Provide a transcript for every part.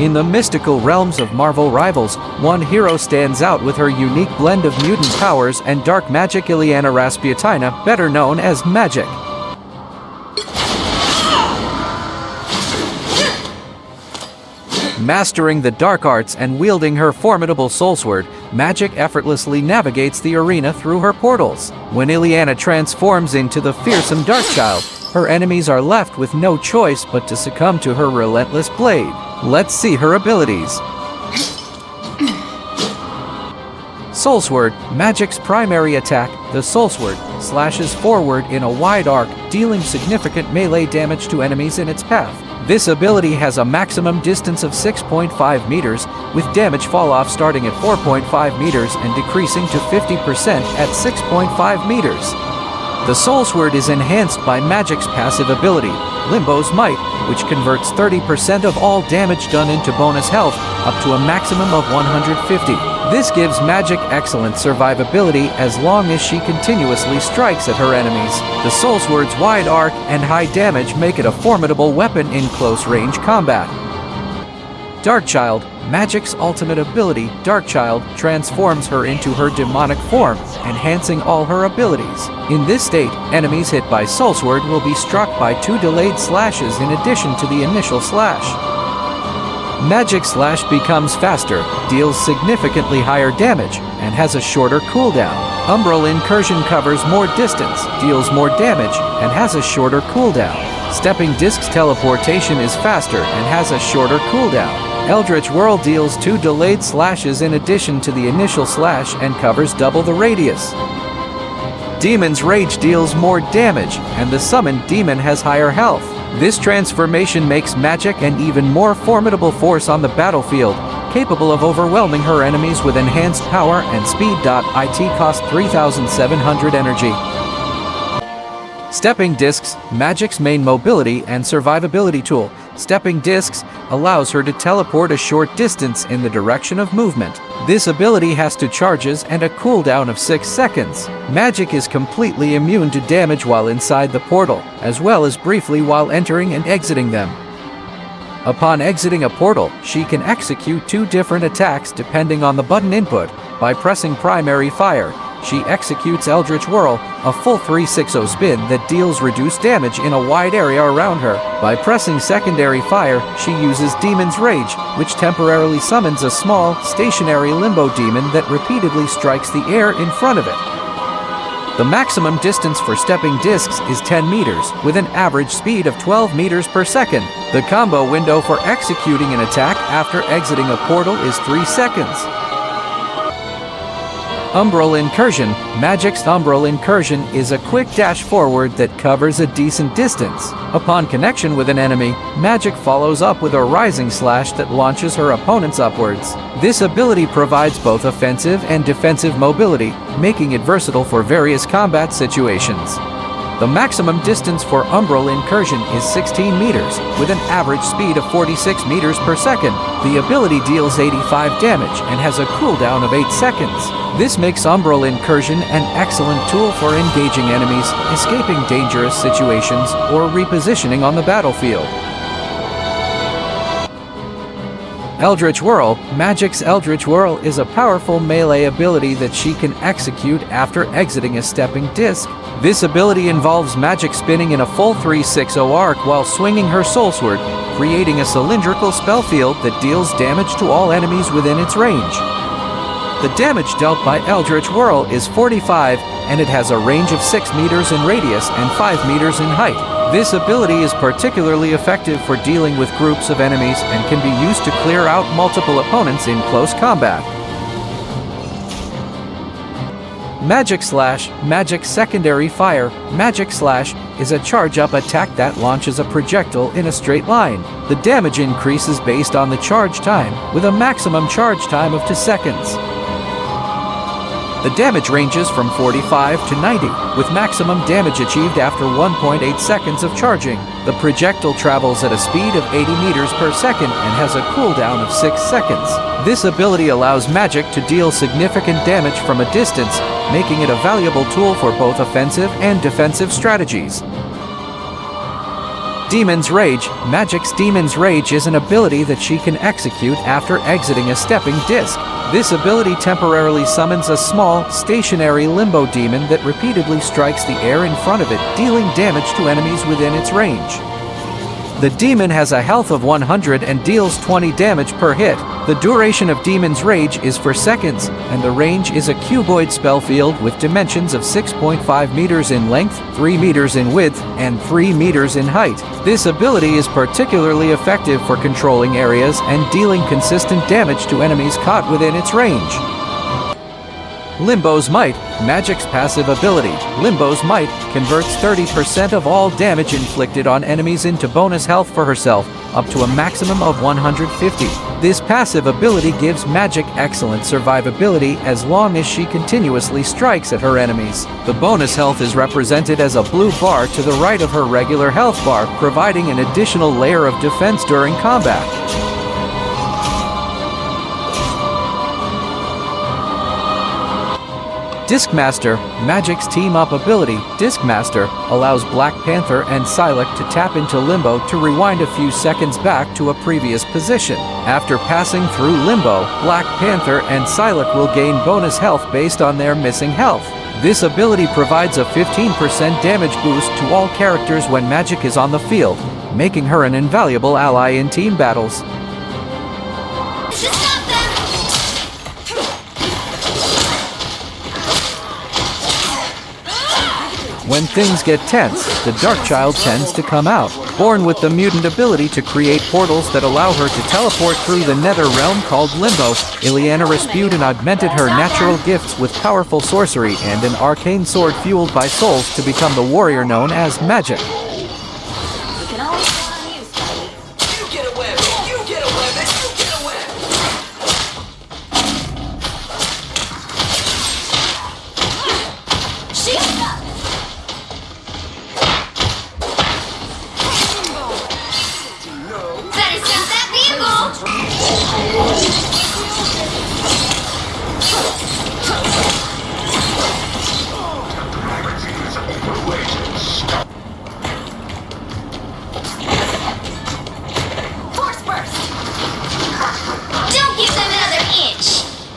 In the mystical realms of Marvel Rivals, one hero stands out with her unique blend of mutant powers and dark magic, Illyana Rasputina, better known as Magik. Mastering the dark arts and wielding her formidable soul sword, Magik effortlessly navigates the arena through her portals. When Illyana transforms into the fearsome Darkchild, her enemies are left with no choice but to succumb to her relentless blade. Let's see her abilities. Soul Sword. Magik's primary attack, the Soul Sword, slashes forward in a wide arc, dealing significant melee damage to enemies in its path. This ability has a maximum distance of 6.5 meters, with damage fall-off starting at 4.5 meters and decreasing to 50% at 6.5 meters. The Soul Sword is enhanced by Magik's passive ability, Limbo's Might, which converts 30% of all damage done into bonus health, up to a maximum of 150. This gives Magik excellent survivability as long as she continuously strikes at her enemies. The Soul Sword's wide arc and high damage make it a formidable weapon in close-range combat. Darkchild. Magik's ultimate ability, Darkchild, transforms her into her demonic form, enhancing all her abilities. In this state, enemies hit by Soul Sword will be struck by 2 delayed slashes in addition to the initial slash. Magik Slash becomes faster, deals significantly higher damage, and has a shorter cooldown. Umbral Incursion covers more distance, deals more damage, and has a shorter cooldown. Stepping Disc's teleportation is faster and has a shorter cooldown. Eldritch Whirl deals 2 delayed slashes in addition to the initial slash and covers double the radius. Demon's Rage deals more damage, and the summoned demon has higher health. This transformation makes Magik an even more formidable force on the battlefield, capable of overwhelming her enemies with enhanced power and speed. It cost 3,700 energy. Stepping Discs. Magik's main mobility and survivability tool, Stepping Discs, allows her to teleport a short distance in the direction of movement. This ability has 2 charges and a cooldown of 6 seconds. Magik is completely immune to damage while inside the portal, as well as briefly while entering and exiting them. Upon exiting a portal, she can execute 2 different attacks depending on the button input. By pressing Primary Fire, she executes Eldritch Whirl, a full 360 spin that deals reduced damage in a wide area around her. By pressing Secondary Fire, she uses Demon's Rage, which temporarily summons a small, stationary limbo demon that repeatedly strikes the air in front of it. The maximum distance for Stepping Discs is 10 meters, with an average speed of 12 meters per second. The combo window for executing an attack after exiting a portal is 3 seconds. Umbral Incursion. Magik's Umbral Incursion is a quick dash forward that covers a decent distance. Upon connection with an enemy, Magik follows up with a Rising Slash that launches her opponents upwards. This ability provides both offensive and defensive mobility, making it versatile for various combat situations. The maximum distance for Umbral Incursion is 16 meters, with an average speed of 46 meters per second. The ability deals 85 damage and has a cooldown of 8 seconds. This makes Umbral Incursion an excellent tool for engaging enemies, escaping dangerous situations, or repositioning on the battlefield. Eldritch Whirl. Magik's Eldritch Whirl is a powerful melee ability that she can execute after exiting a Stepping Disc. This ability involves Magik spinning in a full 360 arc while swinging her Soul Sword, creating a cylindrical spell field that deals damage to all enemies within its range. The damage dealt by Eldritch Whirl is 45, and it has a range of 6 meters in radius and 5 meters in height. This ability is particularly effective for dealing with groups of enemies and can be used to clear out multiple opponents in close combat. Magik Slash. Magik's Secondary Fire. Magik Slash is a charge-up attack that launches a projectile in a straight line. The damage increases based on the charge time, with a maximum charge time of 2 seconds. The damage ranges from 45 to 90, with maximum damage achieved after 1.8 seconds of charging. The projectile travels at a speed of 80 meters per second and has a cooldown of 6 seconds. This ability allows Magik to deal significant damage from a distance, making it a valuable tool for both offensive and defensive strategies. Demon's Rage. Magik's Demon's Rage is an ability that she can execute after exiting a stepping disc. This ability temporarily summons a small, stationary limbo demon that repeatedly strikes the air in front of it, dealing damage to enemies within its range. The demon has a health of 100 and deals 20 damage per hit. The duration of Demon's Rage is for seconds, and the range is a cuboid spell field with dimensions of 6.5 meters in length, 3 meters in width, and 3 meters in height. This ability is particularly effective for controlling areas and dealing consistent damage to enemies caught within its range. Limbo's Might. Magik's passive ability, Limbo's Might, converts 30% of all damage inflicted on enemies into bonus health for herself, up to a maximum of 150. This passive ability gives Magik excellent survivability as long as she continuously strikes at her enemies. The bonus health is represented as a blue bar to the right of her regular health bar, providing an additional layer of defense during combat. Discmaster. Magik's team-up ability, Discmaster, allows Black Panther and Psylocke to tap into Limbo to rewind a few seconds back to a previous position. After passing through Limbo, Black Panther and Psylocke will gain bonus health based on their missing health. This ability provides a 15% damage boost to all characters when Magik is on the field, making her an invaluable ally in team battles. When things get tense, the Dark Child tends to come out. Born with the mutant ability to create portals that allow her to teleport through the nether realm called Limbo, Ileana Rasputin augmented her natural gifts with powerful sorcery and an arcane sword fueled by souls to become the warrior known as Magik.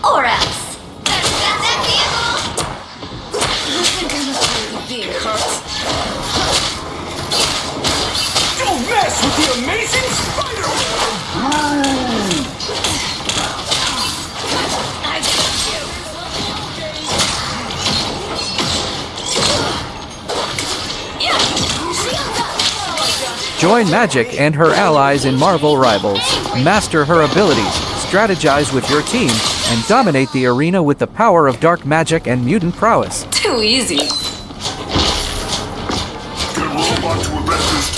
Or else. Don't mess with the amazing Spider-Man! Join Magik and her allies in Marvel Rivals. Master her abilities, strategize with your team, and dominate the arena with the power of dark magic and mutant prowess. Too easy. Get a robot to arrest this